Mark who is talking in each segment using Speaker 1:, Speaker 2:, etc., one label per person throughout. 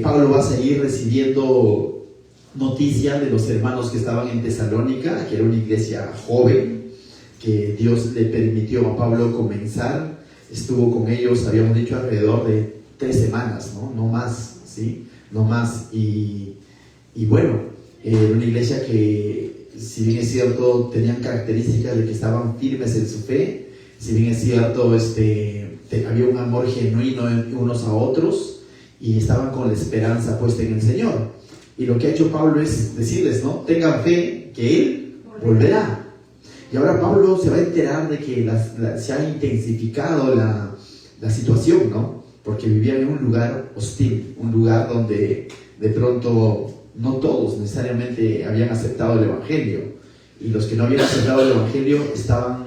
Speaker 1: Pablo va a seguir recibiendo noticias de los hermanos que estaban en Tesalónica, que era una iglesia joven, que Dios le permitió a Pablo comenzar. Estuvo con ellos, habíamos dicho, alrededor de 3 semanas, no más, ¿sí? No más. Y bueno, una iglesia que, si bien es cierto, tenían características de que estaban firmes en su fe, si bien es cierto, había un amor genuino unos a otros y estaban con la esperanza puesta en el Señor. Y lo que ha hecho Pablo es decirles, ¿no? Tengan fe que Él volverá. Y ahora Pablo se va a enterar de que se ha intensificado la situación, ¿no? Porque vivían en un lugar hostil, un lugar donde de pronto no todos necesariamente habían aceptado el Evangelio. Y los que no habían aceptado el Evangelio estaban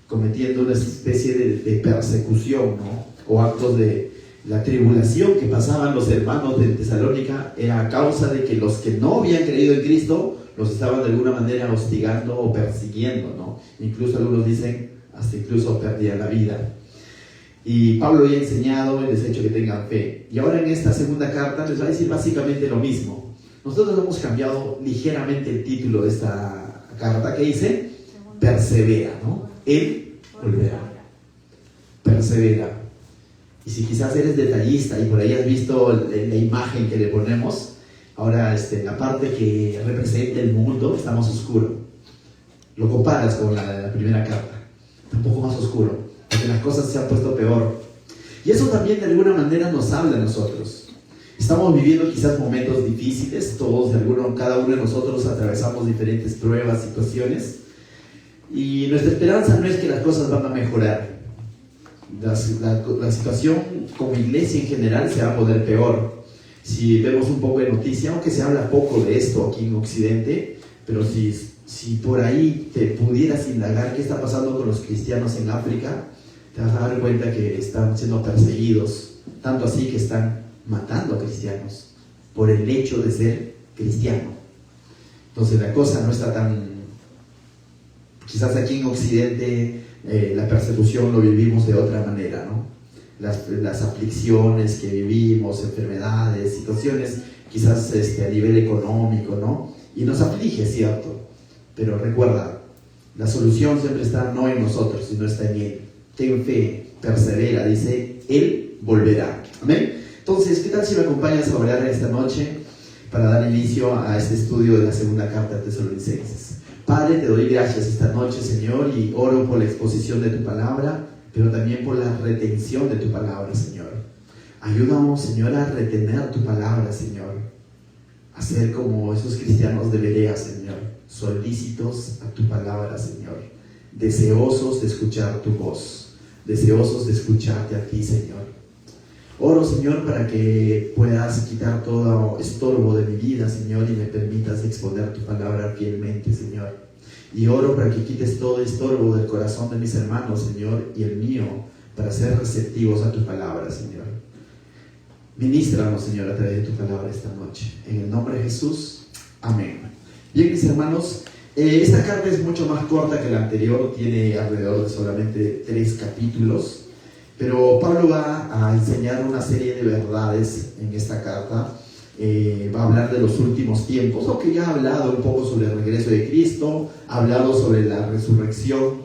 Speaker 1: cometiendo una especie de persecución, ¿no? O actos de la tribulación que pasaban los hermanos de Tesalónica era a causa de que los que no habían creído en Cristo los estaban de alguna manera hostigando o persiguiendo, ¿no? Incluso algunos dicen, hasta incluso perdían la vida. Y Pablo ya ha enseñado y les ha hecho que tengan fe. Y ahora en esta segunda carta les va a decir básicamente lo mismo. Nosotros hemos cambiado ligeramente el título de esta carta, que dice, persevera, ¿no? Él volverá. Persevera. Y si quizás eres detallista y por ahí has visto la imagen que le ponemos, ahora la parte que representa el mundo está más oscuro. Lo comparas con la primera carta, está un poco más oscuro, porque las cosas se han puesto peor. Y eso también de alguna manera nos habla a nosotros. Estamos viviendo quizás momentos difíciles, cada uno de nosotros atravesamos diferentes pruebas, situaciones, y nuestra esperanza no es que las cosas van a mejorar. La situación como iglesia en general se va a poner peor. Si vemos un poco de noticia, aunque se habla poco de esto aquí en Occidente, pero si por ahí te pudieras indagar qué está pasando con los cristianos en África, te vas a dar cuenta que están siendo perseguidos, tanto así que están matando a cristianos por el hecho de ser cristiano. Entonces la cosa no está tan... Quizás aquí en Occidente la persecución lo vivimos de otra manera, ¿no? Las aflicciones que vivimos, enfermedades, situaciones quizás a nivel económico, ¿no? Y nos aflige, ¿cierto? Pero recuerda, la solución siempre está no en nosotros, sino está en Él. Ten fe, persevera, dice, Él volverá. ¿Amén? Entonces, ¿qué tal si me acompañas a orar esta noche para dar inicio a este estudio de la segunda carta de Tesalonicenses? Padre, te doy gracias esta noche, Señor, y oro por la exposición de tu palabra, pero también por la retención de tu palabra, Señor. Ayúdanos, Señor, a retener tu palabra, Señor. A ser como esos cristianos de Berea, Señor, solícitos a tu palabra, Señor. Deseosos de escuchar tu voz, deseosos de escucharte a ti, Señor. Oro, Señor, para que puedas quitar todo estorbo de mi vida, Señor, y me permitas exponer tu palabra fielmente, Señor. Y oro para que quites todo estorbo del corazón de mis hermanos, Señor, y el mío, para ser receptivos a tu palabra, Señor. Ministranos, Señor, a través de tu palabra esta noche. En el nombre de Jesús, amén. Bien, mis hermanos, esta carta es mucho más corta que la anterior, tiene alrededor de solamente 3 capítulos. Pero Pablo va a enseñar una serie de verdades en esta carta. Va a hablar de los últimos tiempos, aunque ya ha hablado un poco sobre el regreso de Cristo, ha hablado sobre la resurrección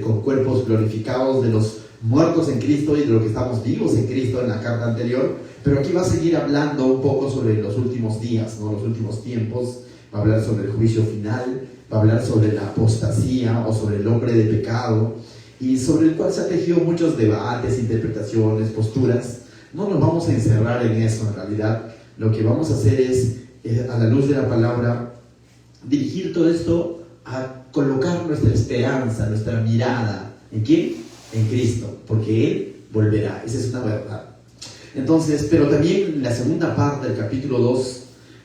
Speaker 1: con cuerpos glorificados de los muertos en Cristo y de los que estamos vivos en Cristo en la carta anterior. Pero aquí va a seguir hablando un poco sobre los últimos días, ¿no? Los últimos tiempos. Va a hablar sobre el juicio final, va a hablar sobre la apostasía o sobre el hombre de pecado, y sobre el cual se han tejido muchos debates, interpretaciones, posturas. No nos vamos a encerrar en eso, en realidad. Lo que vamos a hacer es, a la luz de la palabra, dirigir todo esto a colocar nuestra esperanza, nuestra mirada. ¿En quién? En Cristo, porque Él volverá. Esa es una verdad. Entonces, pero también la segunda parte del capítulo 2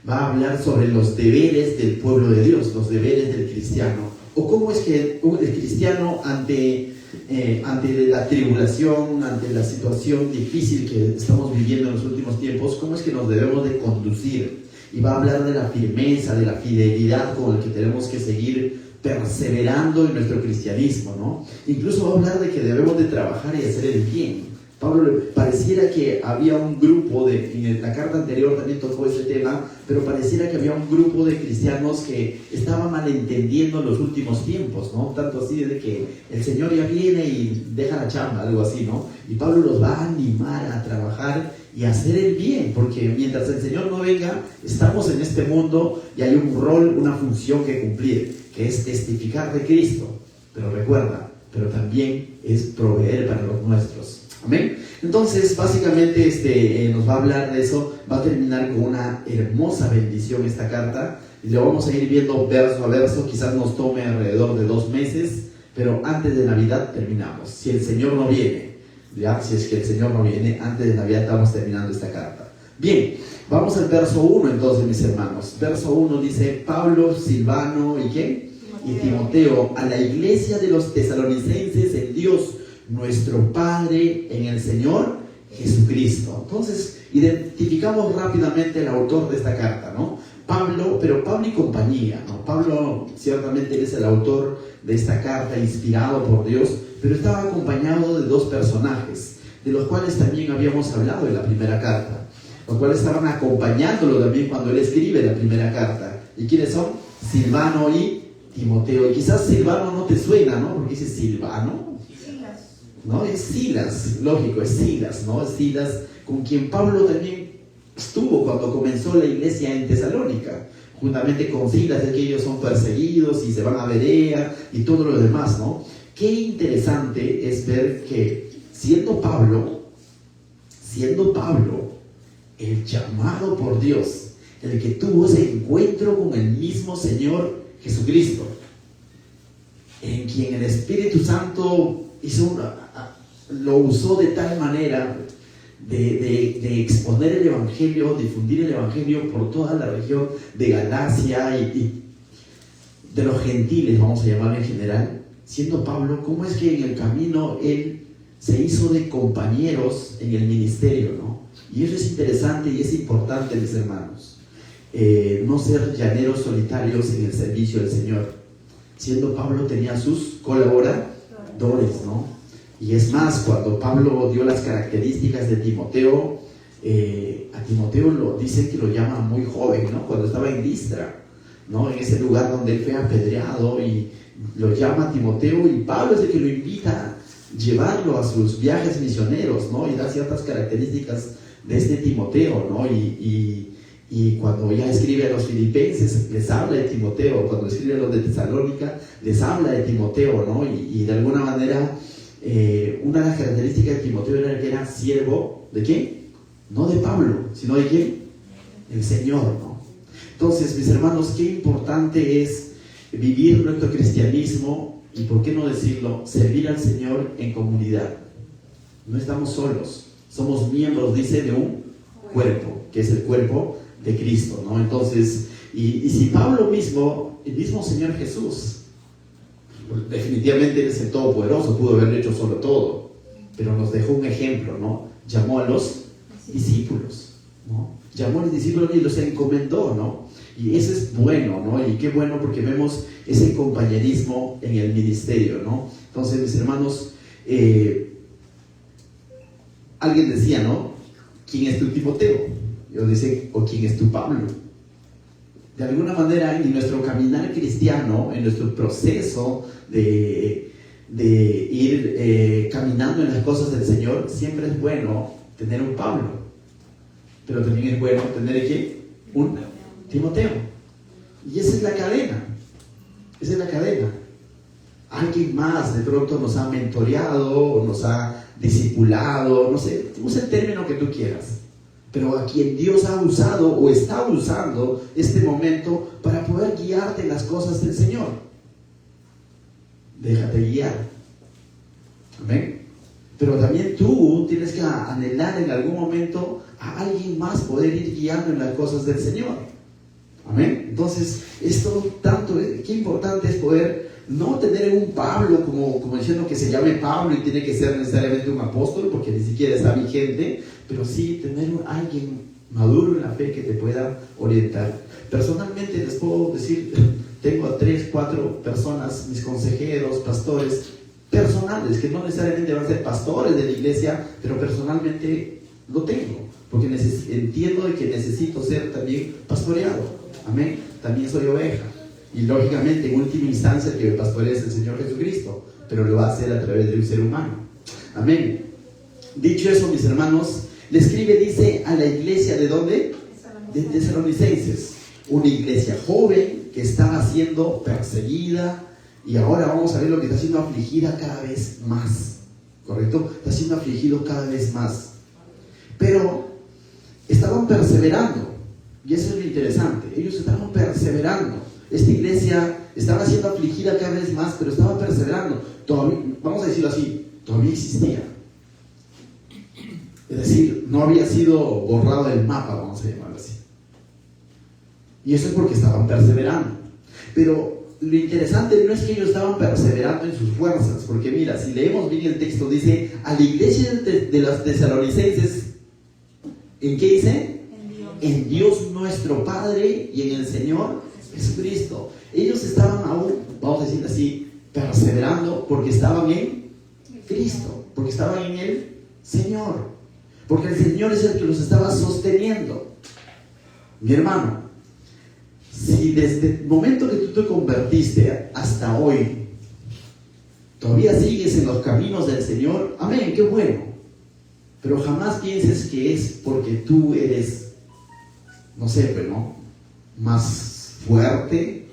Speaker 1: va a hablar sobre los deberes del pueblo de Dios, los deberes del cristiano. O cómo es que el cristiano ante la tribulación, ante la situación difícil que estamos viviendo en los últimos tiempos, cómo es que nos debemos de conducir. Y va a hablar de la firmeza, de la fidelidad con la que tenemos que seguir perseverando en nuestro cristianismo, ¿no? Incluso va a hablar de que debemos de trabajar y hacer el bien, Pablo pareciera que había un grupo en la carta anterior también tocó ese tema, pero pareciera que había un grupo de cristianos que estaban malentendiendo los últimos tiempos, ¿no? Tanto así de que el Señor ya viene y deja la chamba, algo así, ¿no? Y Pablo los va a animar a trabajar y a hacer el bien, porque mientras el Señor no venga, estamos en este mundo y hay un rol, una función que cumplir, que es testificar de Cristo. Pero recuerda, pero también es proveer para los nuestros. Amén. Entonces, básicamente nos va a hablar de eso, va a terminar con una hermosa bendición esta carta, y lo vamos a ir viendo verso a verso, quizás nos tome alrededor de 2 meses, pero antes de Navidad terminamos, si el Señor no viene, ya, si es que el Señor no viene, antes de Navidad estamos terminando esta carta. Bien, vamos al verso 1 entonces, mis hermanos. Verso 1 dice, Pablo, Silvano, ¿y quién? Y Timoteo, a la iglesia de los tesalonicenses en Dios, nuestro Padre en el Señor Jesucristo. Entonces, identificamos rápidamente el autor de esta carta, ¿no? Pablo, pero Pablo y compañía, ¿no? Pablo, ciertamente, él es el autor de esta carta, inspirado por Dios, pero estaba acompañado de 2 personajes, de los cuales también habíamos hablado en la primera carta, los cuales estaban acompañándolo también cuando él escribe la primera carta. ¿Y quiénes son? Silvano y Timoteo. Y quizás Silvano no te suena, ¿no? Porque dice Silvano, ¿no? Es Silas, lógico, es Silas, ¿no? Es Silas con quien Pablo también estuvo cuando comenzó la iglesia en Tesalónica, juntamente con Silas, de que ellos son perseguidos y se van a Berea y todo lo demás, ¿no? Qué interesante es ver que siendo Pablo el llamado por Dios, el que tuvo ese encuentro con el mismo Señor Jesucristo, en quien el Espíritu Santo lo usó de tal manera de exponer el Evangelio, difundir el Evangelio por toda la región de Galacia y de los gentiles, vamos a llamar en general. Siendo Pablo, ¿cómo es que en el camino él se hizo de compañeros en el ministerio, ¿no? Y eso es interesante y es importante, mis hermanos, no ser llaneros solitarios en el servicio del Señor. Siendo Pablo tenía sus colaboradores, ¿no? Y es más, cuando Pablo dio las características de Timoteo, a Timoteo dicen que lo llama muy joven, ¿no? Cuando estaba en Listra, ¿no? En ese lugar donde él fue apedreado, y lo llama Timoteo, y Pablo es el que lo invita a llevarlo a sus viajes misioneros, ¿no? Y da ciertas características de este Timoteo, ¿no? Y cuando ya escribe a los filipenses, les habla de Timoteo. Cuando escribe a los de Tesalónica, les habla de Timoteo, ¿no? Y de alguna manera, una de las características de Timoteo era que era siervo, ¿de quién? No de Pablo, sino de quién? El Señor, ¿no? Entonces, mis hermanos, qué importante es vivir nuestro cristianismo y, por qué no decirlo, servir al Señor en comunidad. No estamos solos, somos miembros, dice, de un cuerpo, que es el cuerpo de Cristo, ¿no? Entonces, y si Pablo mismo, el mismo Señor Jesús, definitivamente él es el Todopoderoso, pudo haber hecho solo todo, pero nos dejó un ejemplo, ¿no? Llamó a los discípulos, ¿no? Llamó a los discípulos y los encomendó, ¿no? Y eso es bueno, ¿no? Y qué bueno, porque vemos ese compañerismo en el ministerio, ¿no? Entonces, mis hermanos, alguien decía, ¿no? ¿Quién es tu Timoteo? Yo decía, ¿o quién es tu Pablo? De alguna manera, en nuestro caminar cristiano, en nuestro proceso de ir caminando en las cosas del Señor, siempre es bueno tener un Pablo, pero también es bueno tener ¿qué? Un Timoteo. Y esa es la cadena. Esa es la cadena. Alguien más de pronto nos ha mentoreado, o nos ha discipulado, no sé, usa el término que tú quieras, pero a quien Dios ha usado o está usando este momento para poder guiarte en las cosas del Señor. Déjate guiar. Amén. Pero también tú tienes que anhelar en algún momento a alguien más poder ir guiando en las cosas del Señor. Amén. Entonces, esto tanto, qué importante es poder no tener un Pablo como diciendo que se llame Pablo y tiene que ser necesariamente un apóstol, porque ni siquiera está vigente, pero sí tener alguien maduro en la fe que te pueda orientar. Personalmente les puedo decir, tengo a 3, 4 personas, mis consejeros, pastores personales, que no necesariamente van a ser pastores de la iglesia, pero personalmente lo tengo, porque entiendo de que necesito ser también pastoreado. Amén. También soy oveja. Y lógicamente, en última instancia, el que me pastorea es el Señor Jesucristo, pero lo va a hacer a través de un ser humano. Amén. Dicho eso, mis hermanos, le escribe, dice, a la iglesia, ¿de dónde? De Tesalonicenses. Una iglesia joven que estaba siendo perseguida, y ahora vamos a ver lo que está siendo afligida cada vez más. ¿Correcto? Está siendo afligido cada vez más. Pero estaban perseverando, y eso es lo interesante. Ellos estaban perseverando. Esta iglesia estaba siendo afligida cada vez más, pero estaba perseverando. Todavía, vamos a decirlo así, todavía existía. Es decir, no había sido borrado del mapa, vamos a llamarlo así. Y eso es porque estaban perseverando. Pero lo interesante no es que ellos estaban perseverando en sus fuerzas, porque mira, si leemos bien el texto, dice, a la iglesia de los tesalonicenses, ¿en qué dice? En Dios nuestro Padre y en el Señor Jesucristo. Ellos estaban aún, vamos a decir así, perseverando porque estaban en Cristo, porque estaban en el Señor, porque el Señor es el que los estaba sosteniendo. Mi hermano, si desde el momento que tú te convertiste hasta hoy todavía sigues en los caminos del Señor, amén, qué bueno, pero jamás pienses que es porque tú eres, no sé, pero no, más fuerte,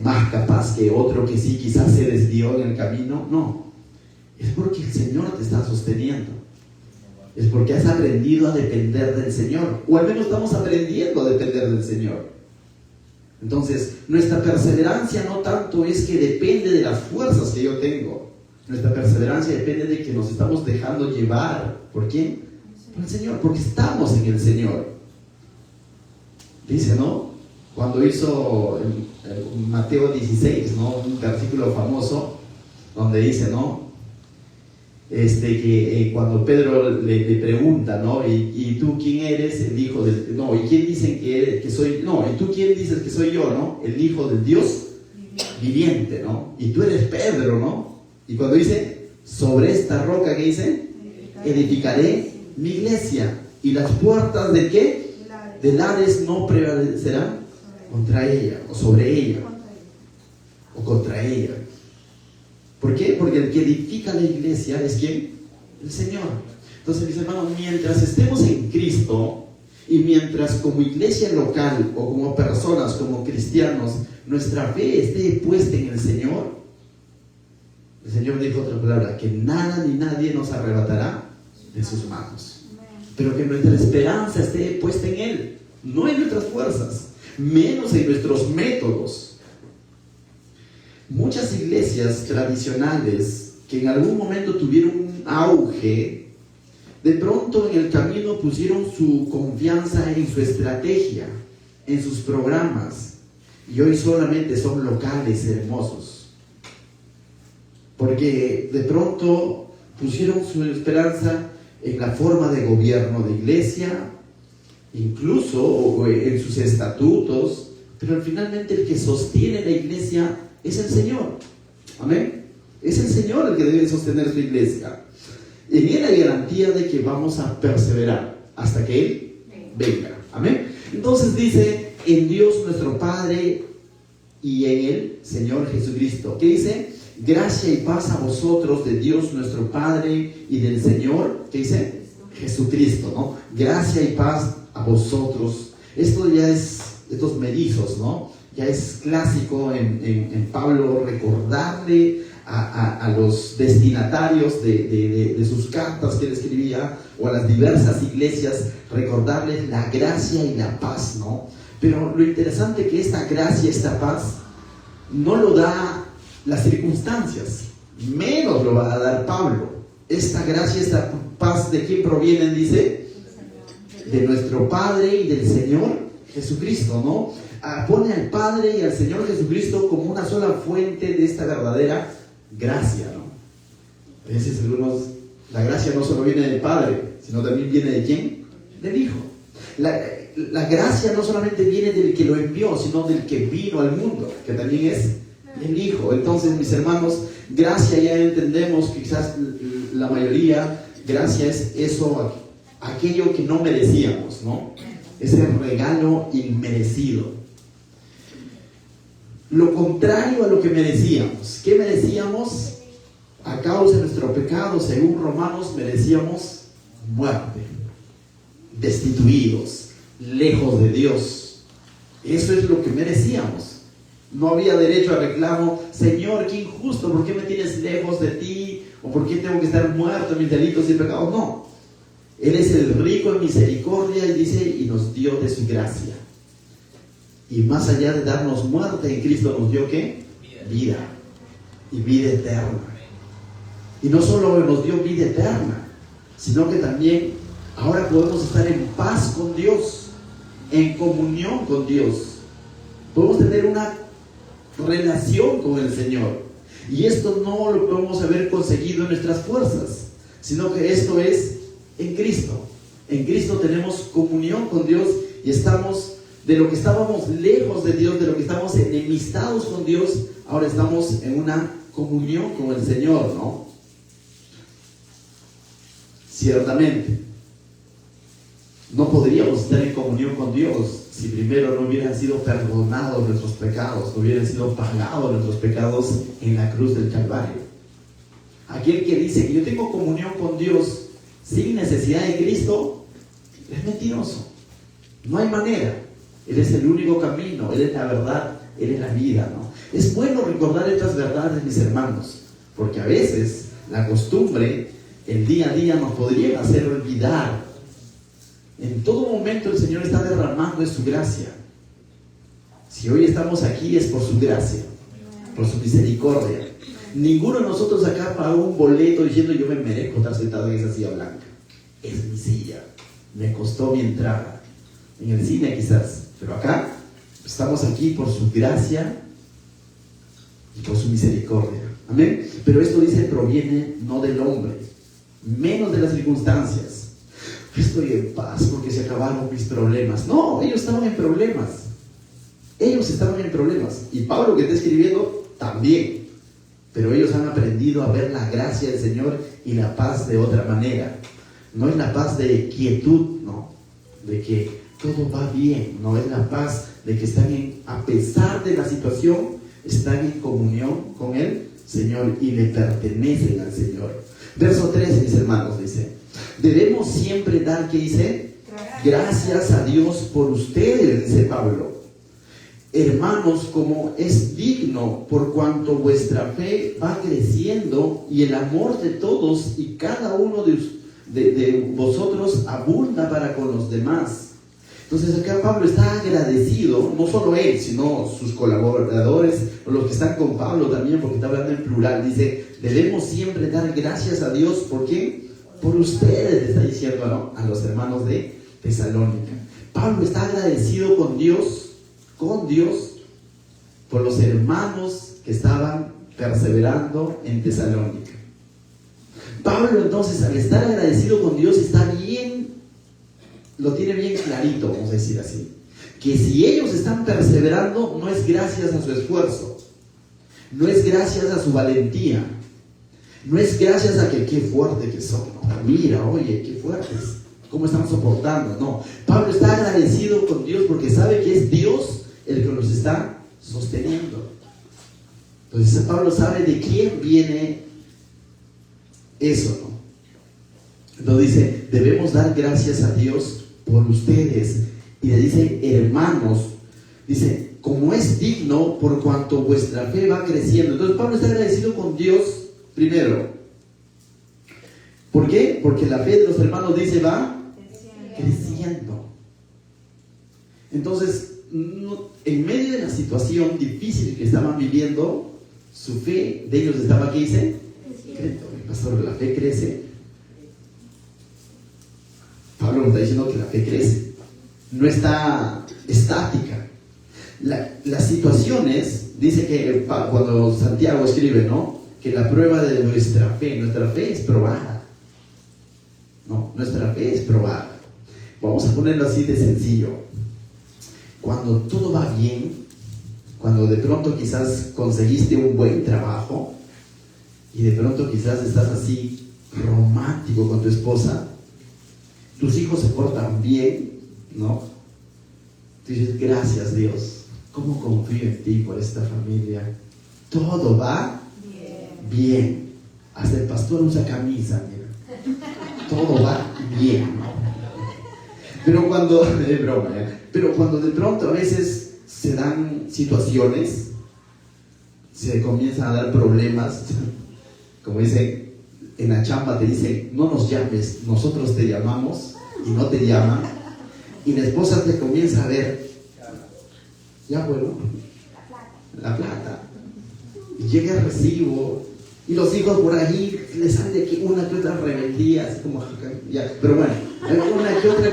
Speaker 1: más capaz que otro que sí quizás se desvió en el camino. No, es porque el Señor te está sosteniendo, es porque has aprendido a depender del Señor, o al menos estamos aprendiendo a depender del Señor. Entonces, nuestra perseverancia no tanto es que depende de las fuerzas que yo tengo. Nuestra perseverancia depende de que nos estamos dejando llevar. ¿Por quién? Por el Señor, porque estamos en el Señor. Dice, ¿no? Cuando hizo Mateo 16, ¿no? Un versículo famoso donde dice, ¿no? Que cuando Pedro le pregunta, ¿no? ¿Y tú quién eres? El hijo del... No, ¿y quién dicen que soy? No, ¿y tú quién dices que soy yo, no? El hijo del Dios viviente, ¿no? Y tú eres Pedro, ¿no? Y cuando dice, sobre esta roca, ¿qué dice? Edificaré mi iglesia. ¿Y las puertas de qué? Del Hades no prevalecerán contra ella, o sobre ella, o contra ella. ¿Por qué? Porque el que edifica la iglesia es ¿quién? El Señor. Entonces, mis hermanos, mientras estemos en Cristo, y mientras como iglesia local, o como personas, como cristianos, nuestra fe esté puesta en el Señor, el Señor dijo otra palabra, que nada ni nadie nos arrebatará de sus manos. Pero que nuestra esperanza esté puesta en Él, no en nuestras fuerzas, menos en nuestros métodos. Muchas iglesias tradicionales que en algún momento tuvieron un auge, de pronto en el camino pusieron su confianza en su estrategia, en sus programas, y hoy solamente son locales hermosos, porque de pronto pusieron su esperanza en la forma de gobierno de iglesia, incluso en sus estatutos, pero finalmente el que sostiene la iglesia es el Señor. Amén. Es el Señor el que debe sostener su iglesia. En Él hay garantía de que vamos a perseverar hasta que Él venga. Amén. Entonces dice, en Dios nuestro Padre y en el Señor Jesucristo. ¿Qué dice? Gracia y paz a vosotros de Dios nuestro Padre y del Señor, ¿qué dice? Jesucristo, ¿no? Gracia y paz a vosotros. Esto ya es, estos medizos, ¿no? Ya es clásico en Pablo recordarle a los destinatarios de sus cartas que él escribía, o a las diversas iglesias, recordarles la gracia y la paz, ¿no? Pero lo interesante es que esta gracia, esta paz, no lo da las circunstancias, menos lo va a dar Pablo. Esta gracia, esta paz, ¿de quién provienen? Dice, de nuestro Padre y del Señor Jesucristo, ¿no? Pone al Padre y al Señor Jesucristo como una sola fuente de esta verdadera gracia, ¿no? A veces algunos, la gracia no solo viene del Padre, sino también viene de ¿quién? Del Hijo. La gracia no solamente viene del que lo envió, sino del que vino al mundo, que también es El Hijo. Entonces, mis hermanos, gracia ya entendemos, quizás la mayoría, gracia es eso, aquello que no merecíamos, ¿no? Ese regalo inmerecido. Lo contrario a lo que merecíamos. ¿Qué merecíamos? A causa de nuestro pecado, según Romanos, merecíamos muerte, destituidos, lejos de Dios. Eso es lo que merecíamos. No había derecho a reclamo. Señor, qué injusto, ¿por qué me tienes lejos de ti? ¿O por qué tengo que estar muerto en mis delitos y pecados? No. Él es el rico en misericordia, y dice, y nos dio de su gracia. Y más allá de darnos muerte, en Cristo nos dio ¿qué? Vida. Y vida eterna. Y no solo nos dio vida eterna, sino que también ahora podemos estar en paz con Dios, en comunión con Dios. Podemos tener una relación con el Señor. Y esto no lo podemos haber conseguido en nuestras fuerzas, sino que esto es en Cristo. En Cristo tenemos comunión con Dios y estamos, de lo que estábamos lejos de Dios, de lo que estábamos enemistados con Dios, ahora estamos en una comunión con el Señor, ¿no? Ciertamente, no podríamos estar en comunión con Dios si primero no hubieran sido perdonados nuestros pecados, no hubieran sido pagados nuestros pecados en la cruz del Calvario. Aquel que dice que yo tengo comunión con Dios sin necesidad de Cristo es mentiroso. No hay manera. Él es el único camino, Él es la verdad, Él es la vida, ¿no? Es bueno recordar estas verdades, mis hermanos, porque a veces la costumbre, el día a día, nos podría hacer olvidar. En todo momento el Señor está derramando de su gracia. Si hoy estamos aquí es por su gracia, por su misericordia. Ninguno de nosotros acá pagó un boleto diciendo yo me merezco estar sentado en esa silla blanca. Es mi silla, me costó mi entrada. En el cine quizás, pero acá estamos aquí por su gracia y por su misericordia. Amén. Pero esto dice proviene no del hombre, menos de las circunstancias. Estoy en paz porque se acabaron mis problemas. No, ellos estaban en problemas. Ellos estaban en problemas. Y Pablo, que está escribiendo, también. Pero ellos han aprendido a ver la gracia del Señor y la paz de otra manera. No es la paz de quietud, no, de que todo va bien. No es la paz de que están a pesar de la situación, están en comunión con el Señor y le pertenecen al Señor. Verso 13, mis hermanos, dice: debemos siempre dar, ¿qué dice? Gracias a Dios por ustedes, dice Pablo. Hermanos, como es digno, por cuanto vuestra fe va creciendo y el amor de todos y cada uno de vosotros abunda para con los demás. Entonces acá Pablo está agradecido, no solo él, sino sus colaboradores, o los que están con Pablo también, porque está hablando en plural. Dice, debemos siempre dar gracias a Dios. ¿Por qué? Por ustedes, está diciendo a los hermanos de Tesalónica. Pablo está agradecido con Dios, por los hermanos que estaban perseverando en Tesalónica. Pablo entonces, al estar agradecido con Dios, está bien, lo tiene bien clarito, vamos a decir así, que si ellos están perseverando, no es gracias a su esfuerzo, no es gracias a su valentía, no es gracias a que qué fuerte que son, no, mira, oye, qué fuertes, cómo están soportando, no. Pablo está agradecido con Dios porque sabe que es Dios el que los está sosteniendo. Entonces Pablo sabe de quién viene eso, ¿no? Entonces dice, debemos dar gracias a Dios por ustedes. Y le dice, hermanos, dice, como es digno por cuanto vuestra fe va creciendo. Entonces Pablo está agradecido con Dios primero. ¿Por qué? Porque la fe de los hermanos, dice, va creciendo. Entonces, en medio de la situación difícil que estaban viviendo, su fe de ellos estaba, ¿qué dice? Pastor, la fe crece. Pablo nos está diciendo que la fe crece, no está estática. Las situaciones, dice que cuando Santiago escribe, ¿no?, que la prueba de nuestra fe es probada. No, nuestra fe es probada. Vamos a ponerlo así de sencillo. Cuando todo va bien, Cuando de pronto quizás conseguiste un buen trabajo y de pronto quizás estás así romántico con tu esposa, tus hijos se portan bien, ¿no? Tú dices, gracias Dios, ¿cómo confío en ti por esta familia? Todo va bien. Hasta el pastor usa camisa, mira. Todo va bien, ¿no? Pero cuando, es broma, pero cuando de pronto a veces se dan situaciones, se comienzan a dar problemas, como dicen, en la chamba te dicen, no nos llames, nosotros te llamamos, y no te llaman, y la esposa te comienza a ver, ya bueno, la plata, y llega el recibo, y los hijos por ahí les sale que una que otra rebeldía, así como, ya, pero bueno, una que otra,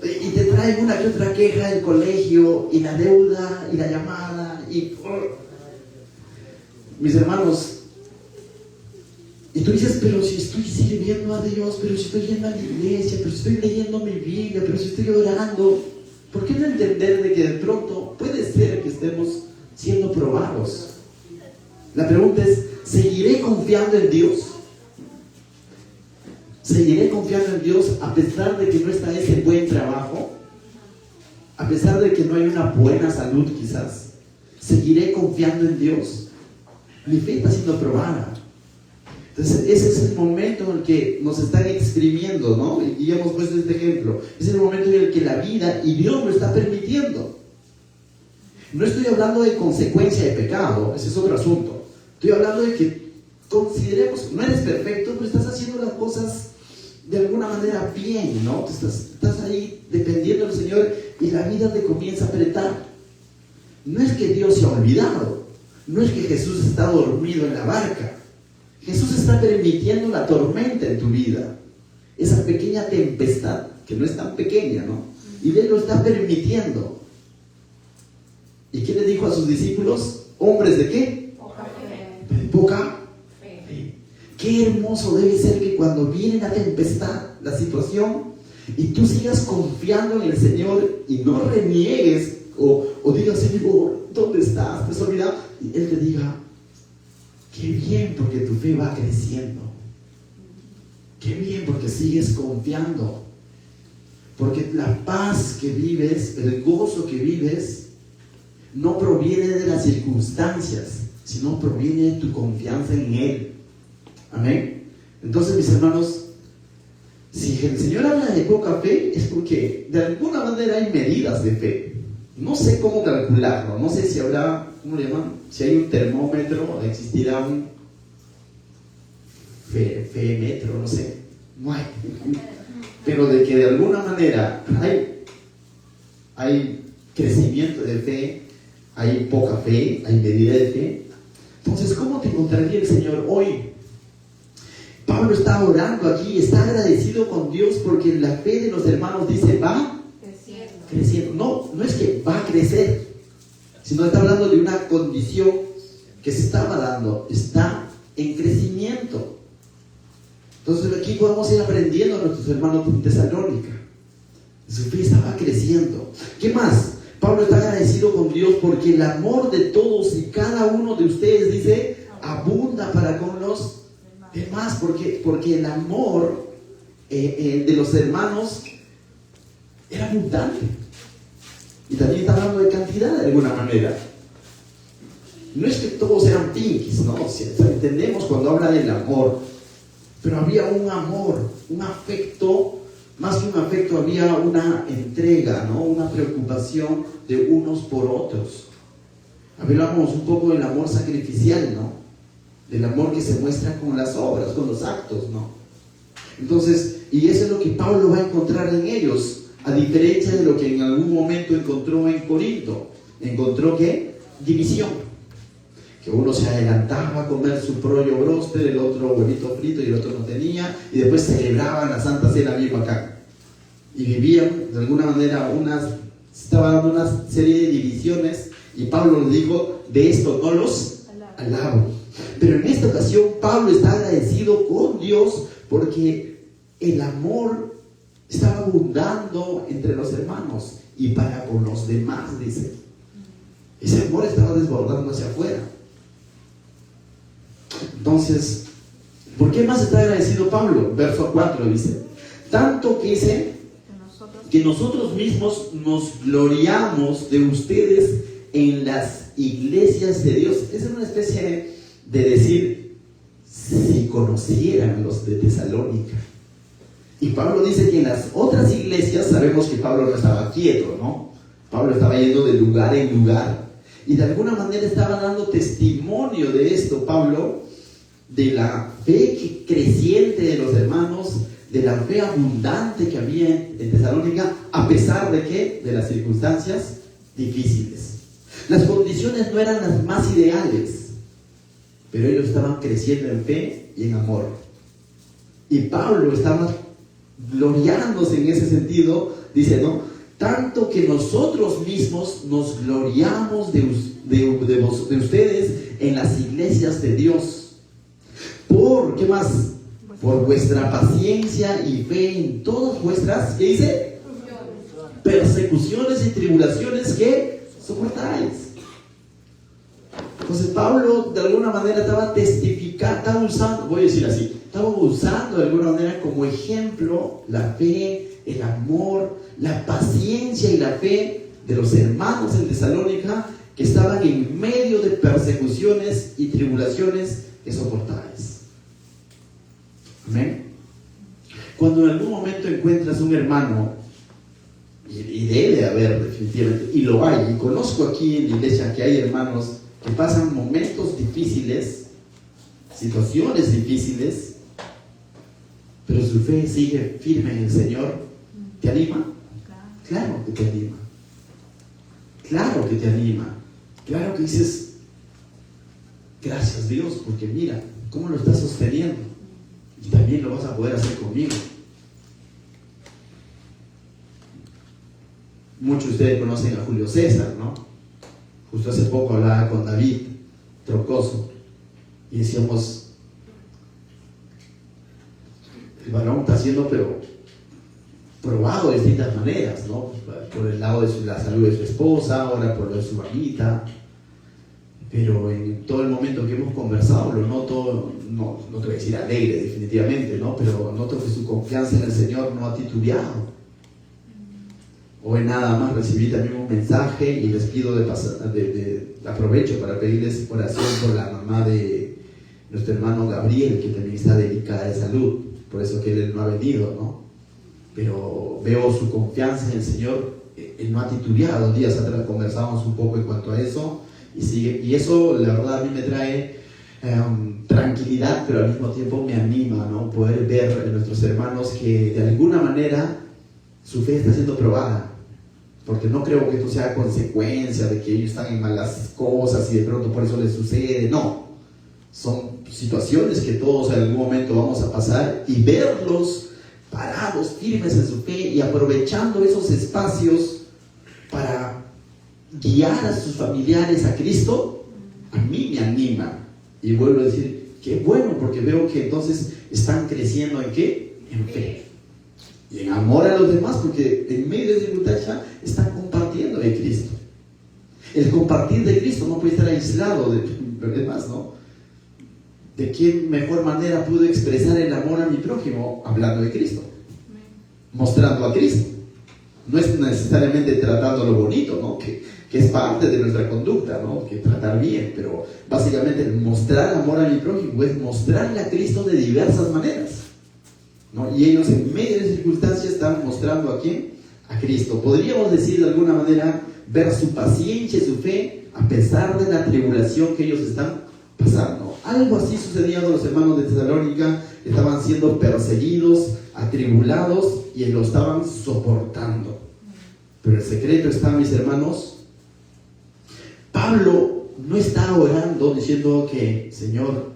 Speaker 1: y te traen una que otra queja del colegio, y la deuda, y la llamada, y mis hermanos, y tú dices, pero si estoy sirviendo a Dios, pero si estoy yendo a la iglesia, pero si estoy leyendo mi Biblia, pero si estoy orando, ¿por qué no entender de que de pronto puede ser que estemos siendo probados? La pregunta es, ¿seguiré confiando en Dios? ¿Seguiré confiando en Dios a pesar de que no está ese buen trabajo? A pesar de que no hay una buena salud quizás. ¿Seguiré confiando en Dios? Mi fe está siendo probada. Entonces ese es el momento en el que nos están exprimiendo, ¿no? Y ya hemos puesto este ejemplo. Es el momento en el que la vida y Dios lo está permitiendo. No estoy hablando de consecuencia de pecado, ese es otro asunto. Estoy hablando de que consideremos, no eres perfecto, pero estás haciendo las cosas de alguna manera bien, ¿no? Estás ahí dependiendo del Señor y la vida te comienza a apretar. No es que Dios se ha olvidado, no es que Jesús está dormido en la barca. Jesús está permitiendo la tormenta en tu vida, esa pequeña tempestad, que no es tan pequeña, ¿no? Y Él lo está permitiendo. ¿Y qué le dijo a sus discípulos? ¿Hombres de qué?
Speaker 2: Poca fe.
Speaker 1: De poca fe. Qué hermoso debe ser que cuando viene la tempestad, la situación, y tú sigas confiando en el Señor y no reniegues o digas, Señor, ¿dónde estás? ¿Te has olvidado? Y Él te diga, qué bien porque tu fe va creciendo. Qué bien porque sigues confiando. Porque la paz que vives, el gozo que vives, no proviene de las circunstancias, sino proviene de tu confianza en Él. Amén. Entonces, mis hermanos, si el Señor habla de poca fe, es porque de alguna manera hay medidas de fe. No sé cómo calcularlo, no sé si habrá, ¿cómo le llaman? Si hay un termómetro, existirá un feémetro, no sé. No hay. Pero de que de alguna manera hay crecimiento de fe, hay poca fe, hay medida de fe. Entonces, ¿cómo te encontraría el Señor hoy? Pablo está orando aquí, está agradecido con Dios porque la fe de los hermanos dice, va creciendo. No es que va a crecer, sino está hablando de una condición que se estaba dando, está en crecimiento. Entonces aquí podemos ir aprendiendo a nuestros hermanos de Tesalónica. Su fe estaba creciendo. ¿Qué más? Pablo está agradecido con Dios porque el amor de todos y cada uno de ustedes, dice, abunda para con los demás, porque el amor de los hermanos era abundante. Y también está hablando de cantidad de alguna manera. No es que todos eran pinkies, ¿no? O sea, entendemos cuando habla del amor, pero había un amor, un afecto. Más que un afecto, había una entrega, ¿no? Una preocupación de unos por otros. Hablamos un poco del amor sacrificial, ¿no? Del amor que se muestra con las obras, con los actos, ¿no? Entonces, y eso es lo que Pablo va a encontrar en ellos, a diferencia de lo que en algún momento encontró en Corinto. Encontró, ¿qué? División. Que uno se adelantaba a comer su propio bróster, el otro huevito frito y el otro no tenía, y después celebraban la Santa Cena bien acá. Y vivían de alguna manera estaba dando una serie de divisiones, y Pablo les dijo, de esto no los alabo. Pero en esta ocasión Pablo está agradecido con Dios porque el amor estaba abundando entre los hermanos y para con los demás, dice. Ese amor estaba desbordando hacia afuera. Entonces, ¿por qué más está agradecido Pablo? Verso 4 dice, tanto que dice que nosotros mismos nos gloriamos de ustedes en las iglesias de Dios. Es una especie de decir, si conocieran los de Tesalónica. Y Pablo dice que en las otras iglesias, sabemos que Pablo no estaba quieto, ¿no? Pablo estaba yendo de lugar en lugar. Y de alguna manera estaba dando testimonio de esto, Pablo, de la fe creciente de los hermanos, de la fe abundante que había en Tesalónica, a pesar de ¿qué? De las circunstancias difíciles. Las condiciones no eran las más ideales, pero ellos estaban creciendo en fe y en amor. Y Pablo estaba gloriándose en ese sentido, dice, ¿no? Tanto que nosotros mismos nos gloriamos de ustedes en las iglesias de Dios. ¿Por qué más? Por vuestra paciencia y fe en todas vuestras, ¿qué dice? Persecuciones y tribulaciones que soportáis. Entonces Pablo de alguna manera estaba testificando, estaba usando, voy a decir así, estaba usando de alguna manera como ejemplo la fe, el amor, la paciencia y la fe de los hermanos en Tesalónica que estaban en medio de persecuciones y tribulaciones que soportáis. Amén. Cuando en algún momento encuentras un hermano, y debe haber definitivamente, y lo hay, y conozco aquí en la iglesia que hay hermanos que pasan momentos difíciles, situaciones difíciles, pero su fe sigue firme en el Señor, ¿te anima? Claro que te anima. Claro que te anima. Claro que dices, gracias Dios, porque mira, cómo lo estás sosteniendo. Y también lo vas a poder hacer conmigo. Muchos de ustedes conocen a Julio César, ¿no? Justo hace poco hablaba con David Trocoso y decíamos, el varón está siendo probado de distintas maneras, ¿no? Por el lado de la salud de su esposa, ahora por lo de su mamita. Pero en todo el momento que hemos conversado, lo noto, no te voy a decir alegre definitivamente, ¿no? Pero noto que su confianza en el Señor no ha titubeado. Hoy nada más recibí también un mensaje y les pido aprovecho para pedirles oración por la mamá de nuestro hermano Gabriel, que también está delicada de salud, por eso que él no ha venido, ¿no? Pero veo su confianza en el Señor, él no ha titubeado. Días atrás conversamos un poco en cuanto a eso, y eso la verdad a mí me trae tranquilidad, pero al mismo tiempo me anima, ¿no? Poder ver en nuestros hermanos que de alguna manera su fe está siendo probada, porque no creo que esto sea consecuencia de que ellos están en malas cosas y de pronto por eso les sucede. No, son situaciones que todos en algún momento vamos a pasar, y verlos parados, firmes en su fe y aprovechando esos espacios para guiar a sus familiares a Cristo, a mí me anima. Y vuelvo a decir, qué bueno, porque veo que entonces están creciendo ¿en qué? En fe y en amor a los demás, porque en medio de dificultad están compartiendo de Cristo. El compartir de Cristo no puede estar aislado de los demás, ¿no? ¿De qué mejor manera puedo expresar el amor a mi prójimo? Hablando de Cristo, mostrando a Cristo. No es necesariamente tratando lo bonito, ¿no? Que es parte de nuestra conducta, ¿no? Que tratar bien, pero básicamente mostrar amor a mi prójimo es mostrarle a Cristo de diversas maneras, ¿no? Y ellos en medio de circunstancias están mostrando ¿a quién? A Cristo. Podríamos decir de alguna manera, ver su paciencia y su fe a pesar de la tribulación que ellos están pasando. Algo así sucedía con los hermanos de Tesalónica. Estaban siendo perseguidos, atribulados, y lo estaban soportando. Pero el secreto está, mis hermanos, Pablo no está orando diciendo que, Señor,